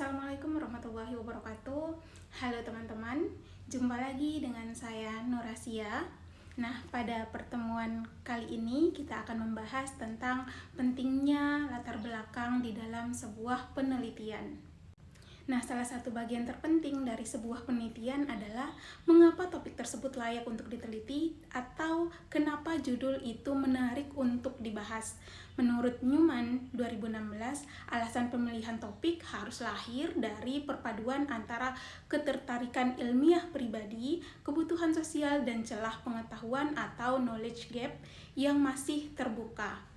Assalamualaikum warahmatullahi wabarakatuh. Halo teman-teman, jumpa lagi dengan saya Nurasia. Nah, pada pertemuan kali ini kita akan membahas tentang pentingnya latar belakang di dalam sebuah penelitian. Nah, salah satu bagian terpenting dari sebuah penelitian adalah mengapa topik tersebut layak untuk diteliti atau kenapa judul itu menarik untuk dibahas. Menurut Newman 2016, alasan pemilihan topik harus lahir dari perpaduan antara ketertarikan ilmiah pribadi, kebutuhan sosial, dan celah pengetahuan atau knowledge gap yang masih terbuka.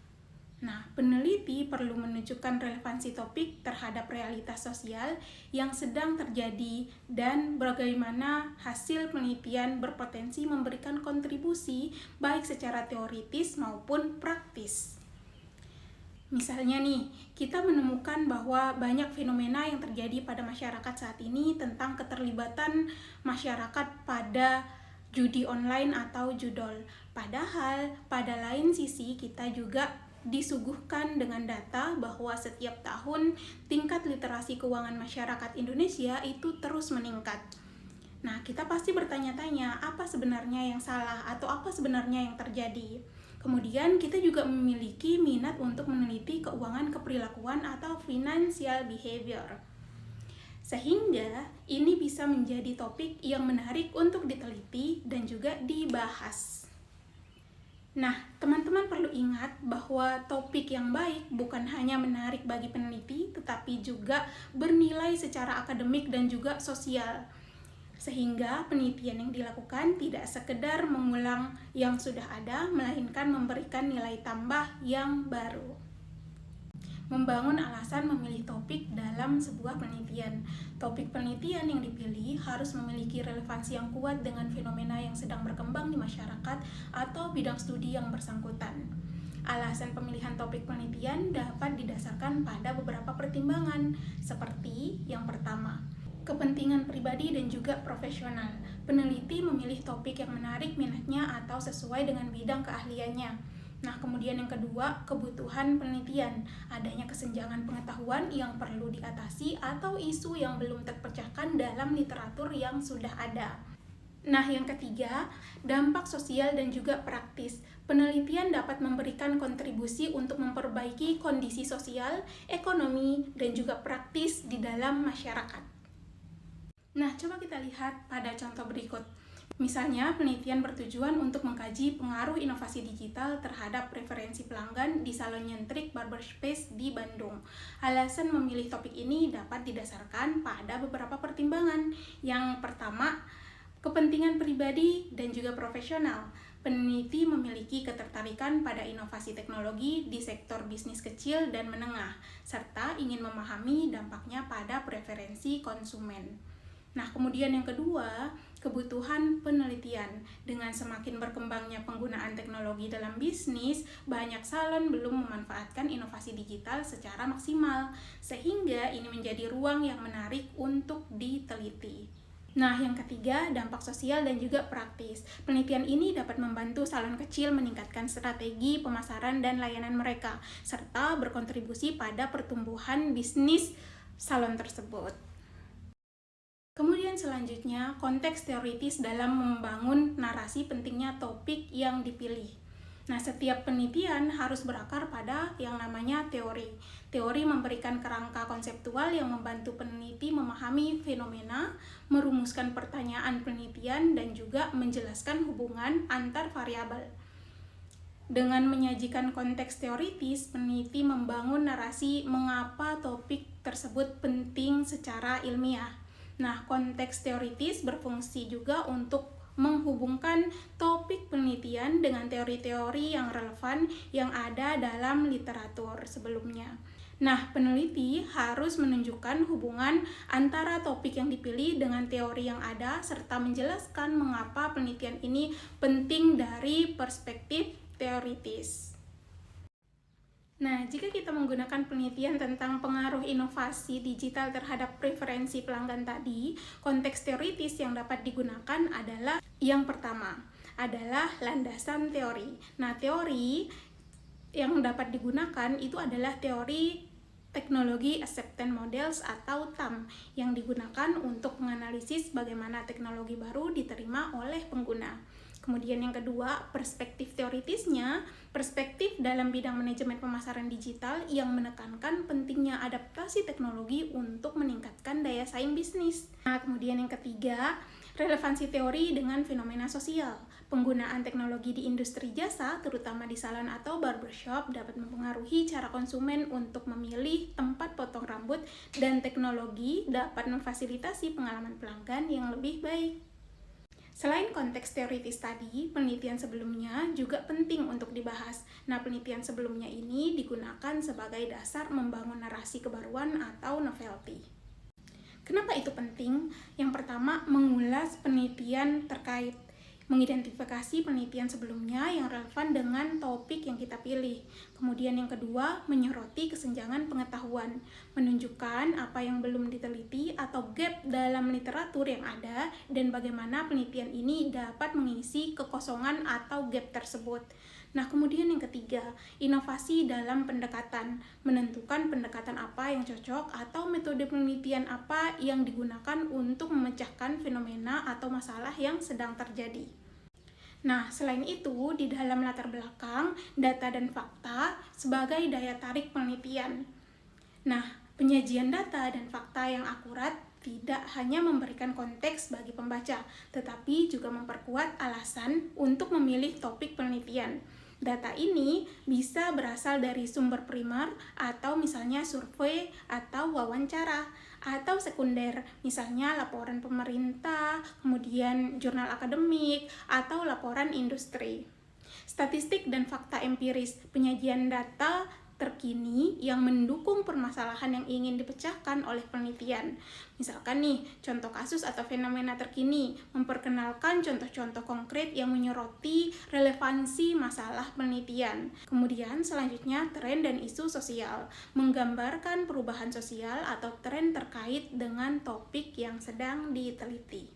Nah, peneliti perlu menunjukkan relevansi topik terhadap realitas sosial yang sedang terjadi dan bagaimana hasil penelitian berpotensi memberikan kontribusi baik secara teoritis maupun praktis. Misalnya nih, kita menemukan bahwa banyak fenomena yang terjadi pada masyarakat saat ini tentang keterlibatan masyarakat pada judi online atau judol. Padahal pada lain sisi kita juga disuguhkan dengan data bahwa setiap tahun tingkat literasi keuangan masyarakat Indonesia itu terus meningkat. Nah, kita pasti bertanya-tanya apa sebenarnya yang salah atau apa sebenarnya yang terjadi. Kemudian kita juga memiliki minat untuk meneliti keuangan keperilakuan atau financial behavior. Sehingga ini bisa menjadi topik yang menarik untuk diteliti dan juga dibahas. Nah, teman-teman perlu ingat bahwa topik yang baik bukan hanya menarik bagi peneliti, tetapi juga bernilai secara akademik dan juga sosial. Sehingga penelitian yang dilakukan tidak sekedar mengulang yang sudah ada, melainkan memberikan nilai tambah yang baru. Membangun alasan memilih topik dalam sebuah penelitian. Topik penelitian yang dipilih harus memiliki relevansi yang kuat dengan fenomena yang sedang berkembang di masyarakat atau bidang studi yang bersangkutan. Alasan pemilihan topik penelitian dapat didasarkan pada beberapa pertimbangan, seperti yang pertama, kepentingan pribadi dan juga profesional. Peneliti memilih topik yang menarik minatnya atau sesuai dengan bidang keahliannya. Nah, kemudian yang kedua, kebutuhan penelitian. Adanya kesenjangan pengetahuan yang perlu diatasi atau isu yang belum terpecahkan dalam literatur yang sudah ada. Nah, yang ketiga, dampak sosial dan juga praktis. Penelitian dapat memberikan kontribusi untuk memperbaiki kondisi sosial, ekonomi, dan juga praktis di dalam masyarakat. Nah, coba kita lihat pada contoh berikut. Misalnya, penelitian bertujuan untuk mengkaji pengaruh inovasi digital terhadap preferensi pelanggan di salon nyentrik Barberspace di Bandung. Alasan memilih topik ini dapat didasarkan pada beberapa pertimbangan. Yang pertama, kepentingan pribadi dan juga profesional. Peneliti memiliki ketertarikan pada inovasi teknologi di sektor bisnis kecil dan menengah, serta ingin memahami dampaknya pada preferensi konsumen. Nah, kemudian yang kedua, kebutuhan penelitian. Dengan semakin berkembangnya penggunaan teknologi dalam bisnis, banyak salon belum memanfaatkan inovasi digital secara maksimal, sehingga ini menjadi ruang yang menarik untuk diteliti. Nah, yang ketiga, dampak sosial dan juga praktis. Penelitian ini dapat membantu salon kecil meningkatkan strategi pemasaran dan layanan mereka, serta berkontribusi pada pertumbuhan bisnis salon tersebut. Kemudian selanjutnya, konteks teoritis dalam membangun narasi pentingnya topik yang dipilih. Nah, setiap penelitian harus berakar pada yang namanya teori. Teori memberikan kerangka konseptual yang membantu peneliti memahami fenomena, merumuskan pertanyaan penelitian, dan juga menjelaskan hubungan antar variabel. Dengan menyajikan konteks teoritis, peneliti membangun narasi mengapa topik tersebut penting secara ilmiah. Nah, konteks teoritis berfungsi juga untuk menghubungkan topik penelitian dengan teori-teori yang relevan yang ada dalam literatur sebelumnya. Nah, peneliti harus menunjukkan hubungan antara topik yang dipilih dengan teori yang ada, serta menjelaskan mengapa penelitian ini penting dari perspektif teoritis. Nah, jika kita menggunakan penelitian tentang pengaruh inovasi digital terhadap preferensi pelanggan tadi, konteks teoritis yang dapat digunakan adalah yang pertama, adalah landasan teori. Nah, teori yang dapat digunakan itu adalah teori Teknologi Acceptance Models atau TAM, yang digunakan untuk menganalisis bagaimana teknologi baru diterima oleh pengguna. Kemudian yang kedua, perspektif teoritisnya, perspektif dalam bidang manajemen pemasaran digital yang menekankan pentingnya adaptasi teknologi untuk meningkatkan daya saing bisnis. Nah, kemudian yang ketiga, relevansi teori dengan fenomena sosial. Penggunaan teknologi di industri jasa, terutama di salon atau barbershop, dapat mempengaruhi cara konsumen untuk memilih tempat potong rambut, dan teknologi dapat memfasilitasi pengalaman pelanggan yang lebih baik. Selain konteks teoritis tadi, penelitian sebelumnya juga penting untuk dibahas. Nah, penelitian sebelumnya ini digunakan sebagai dasar membangun narasi kebaruan atau novelty. Kenapa itu penting? Yang pertama, mengulas penelitian terkait, mengidentifikasi penelitian sebelumnya yang relevan dengan topik yang kita pilih. Kemudian yang kedua, menyoroti kesenjangan pengetahuan, menunjukkan apa yang belum diteliti atau gap dalam literatur yang ada dan bagaimana penelitian ini dapat mengisi kekosongan atau gap tersebut. Nah, kemudian yang ketiga, inovasi dalam pendekatan, menentukan pendekatan apa yang cocok atau metode penelitian apa yang digunakan untuk memecahkan fenomena atau masalah yang sedang terjadi. Nah, selain itu, di dalam latar belakang, data dan fakta sebagai daya tarik penelitian. Nah, penyajian data dan fakta yang akurat tidak hanya memberikan konteks bagi pembaca, tetapi juga memperkuat alasan untuk memilih topik penelitian. Data ini bisa berasal dari sumber primer atau misalnya survei atau wawancara, atau sekunder, misalnya laporan pemerintah, kemudian jurnal akademik, atau laporan industri. Statistik dan fakta empiris, penyajian data terkini yang mendukung permasalahan yang ingin dipecahkan oleh penelitian. Misalkan nih, contoh kasus atau fenomena terkini, memperkenalkan contoh-contoh konkret yang menyoroti relevansi masalah penelitian. Kemudian selanjutnya, tren dan isu sosial, menggambarkan perubahan sosial atau tren terkait dengan topik yang sedang diteliti.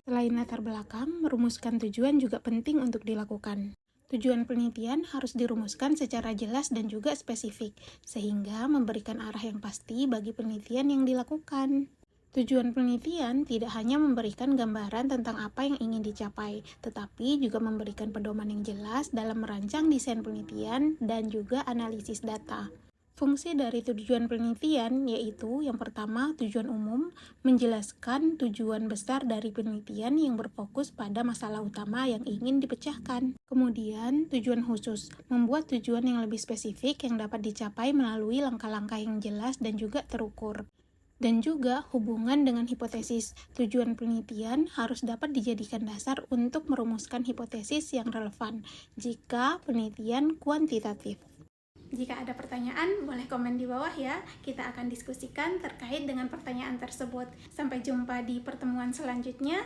Selain latar belakang, merumuskan tujuan juga penting untuk dilakukan. Tujuan penelitian harus dirumuskan secara jelas dan juga spesifik, sehingga memberikan arah yang pasti bagi penelitian yang dilakukan. Tujuan penelitian tidak hanya memberikan gambaran tentang apa yang ingin dicapai, tetapi juga memberikan pedoman yang jelas dalam merancang desain penelitian dan juga analisis data. Fungsi dari tujuan penelitian yaitu yang pertama, tujuan umum, menjelaskan tujuan besar dari penelitian yang berfokus pada masalah utama yang ingin dipecahkan. Kemudian, tujuan khusus, membuat tujuan yang lebih spesifik yang dapat dicapai melalui langkah-langkah yang jelas dan juga terukur. Dan juga hubungan dengan hipotesis. Tujuan penelitian harus dapat dijadikan dasar untuk merumuskan hipotesis yang relevan jika penelitian kuantitatif. Jika ada pertanyaan, boleh komen di bawah ya. Kita akan diskusikan terkait dengan pertanyaan tersebut. Sampai jumpa di pertemuan selanjutnya.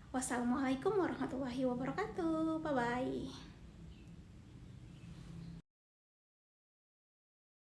Wassalamualaikum warahmatullahi wabarakatuh. Bye-bye.